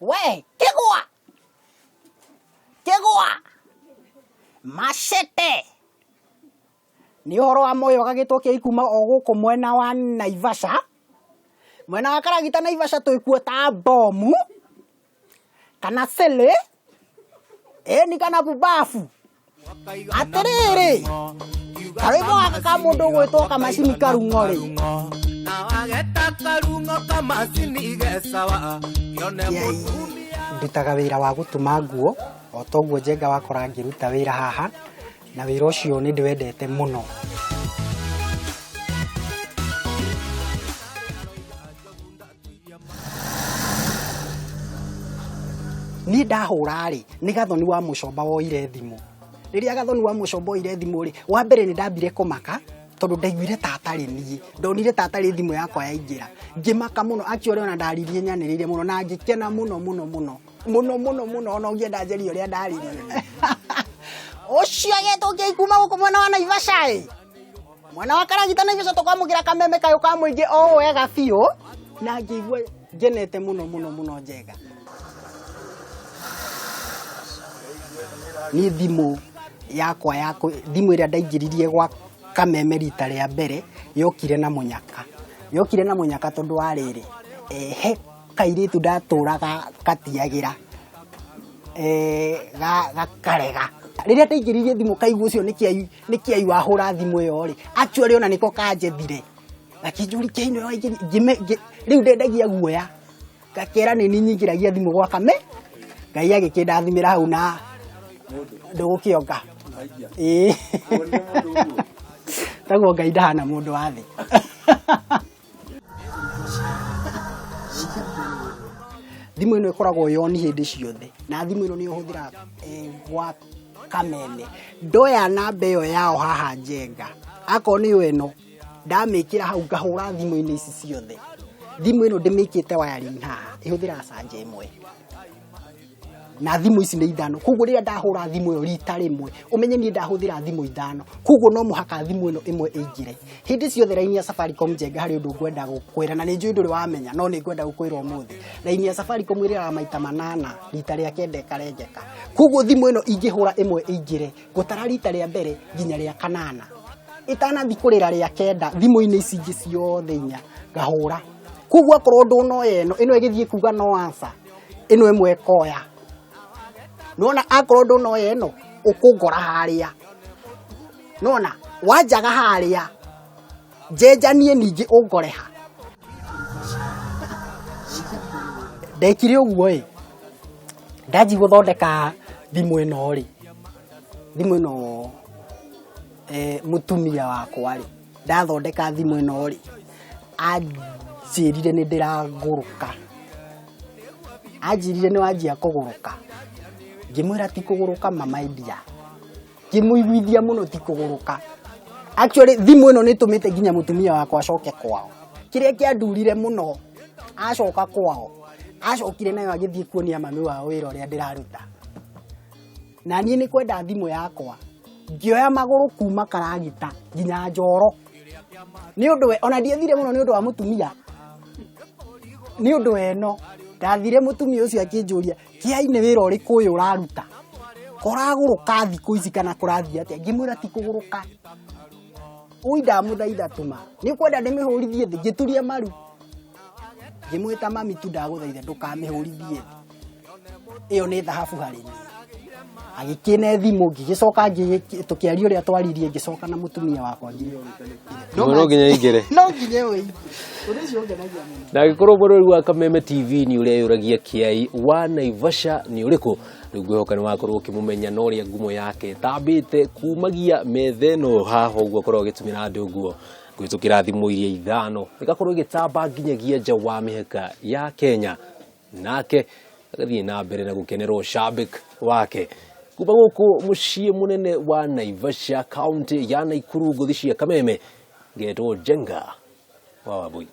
We, kegwa Machete ni horo wa moyo gagitokea ikuma oguko mwena wa Naivasha mwena wa Karagita Naivasha toikuo ta bomu kana sele ni kana bubafu aterere karibu aka mundu gwitwo kamacini karung'ore na wageta karung'o kamacini gesawa yone mutumia ndutaga wira wa gutuma nguo otoguo Njenga wakora ngiruta wira haha na wira ucio ni ndwendete muno ni ndahura ri ni Gathoni wa Mucomba woire thimu riria Gathoni wa Mucomba woire thimu ri wa mbere ni ndambire kumaka tondu ndaiguire tatari nie ndonire tatari thimu yakwa yaingira ngimaka muno akiore ona ndaririe nyaniririe muno na ngikena muno ona ngienda njeri uria ndaririe ucio agetukia ikuma guku mwena wa Naivasha mwana wa Karagita Naivasha tukamugira kameme kayo ka muingi o wega biu na ngigua ngenete muno Njenga ni thimu yakwa thimu iria ndaingiririe gwa kameme rita ria mbere yokire na munyaka tondu wa riri he kairitu ndaturaga katiagira gakarega riria ndaingiririe thimu kaigua ucio ni kiai wahura thimu iyo ri actually ona niko kanjethire gakinjuri kiino riu ndendagia guoya gakera ni nyingiragia thimu gwa kame ngai agikindathimira hau na ndugukionga taguo ngai ndahana mundu wa thi thimu ino ikoragwo yoni hindi ciothe na thimu ino ni uhuthira gwa kameme ndoya namba iyo yao haha Njenga akoni ino ndamikira hau ngahura thimu ino ici ciothe thimu ino ndimikite wiring haha ihuthira canja imwe na thimu ici ni ithano kuguo riria ndahura thimu iyo rita rimwe umenye ni ndahuthira thimu ithano kuguo no muhaka thimu ino imwe ingire hindi ciothe raini ya Safaricom Njenga hari undu ngwenda gukwira na ni njui nduri wamenya no ni ngwenda gukwira umuthi raini ya Safaricom irira maita 8 rita ria kende karengeka kuguo thimu ino ingihura imwe ingire gutara rita ria mbere nginya ria 8 itana thikurira ria kenda thimu ino ici ingi ciothe inya ngahura kuguo akorwo nduno ino igithie kuga no answer ino imwe koya nona akorwo nduno eno ukungora haria nona wanjaga haria njenjanie ningi ungoreha ndekire uguo ndaji guthondeka thimu ino ri thimu ino mutumia wakwa ri ndathondeka thimu ino ri anjirire ni ndiraguruka anjirire ni wanjia kuguruka ngimwira ti kuguruka mama india ngimuiguithia muno ti kuguruka actually thimu ino ni tumite nginya mutumia wakwa acoke kwao kiria kiandurire muno acoka kwao acokire nayo agithie kuonia mami wao wira uria ndiraruta na nie ni kwenda thimu yakwa ngioya maguru kuma Karagita nginya Njoro ni undu ona ndiethire muno ni undu wa mutumia ni undu eno ndathire mutumia ucio akinjuria kiaine wira uriku uyu uraruta koraguruka thiku ici kana kurathia atia ngimwira ti kuguruka ui ndamuthaitha tuma ni kwenda ndimihurithie thi ngituria maru ngimwita mami tu ndaguthaitha ndukamihurithie thi iyo ni thahabu hari ni agikine thimu ngigicoka tukiaria uria twaririe ngicoka na mutumia wakwa no nginya ingire no nginya we urisho ngenagia muno na gikorwo bururi wa Kameme TV ni uria yuragia kiai wa Naivasha ni uriku riguhoka ni wakorwo ukimumenya no ria ngumo yake tambite kumagia metheno haho uguo korwo gitumira andu uguo gwitukira thimu iria ithano igakorwo igitamba nginyagia nja wa miheka ya Kenya nake agathie na mbere na gukenerwo shabik wake kuba guku mucii munene wa Naivasha county ya Nakuru guthishia Kameme getwo Njenga wa Wabui.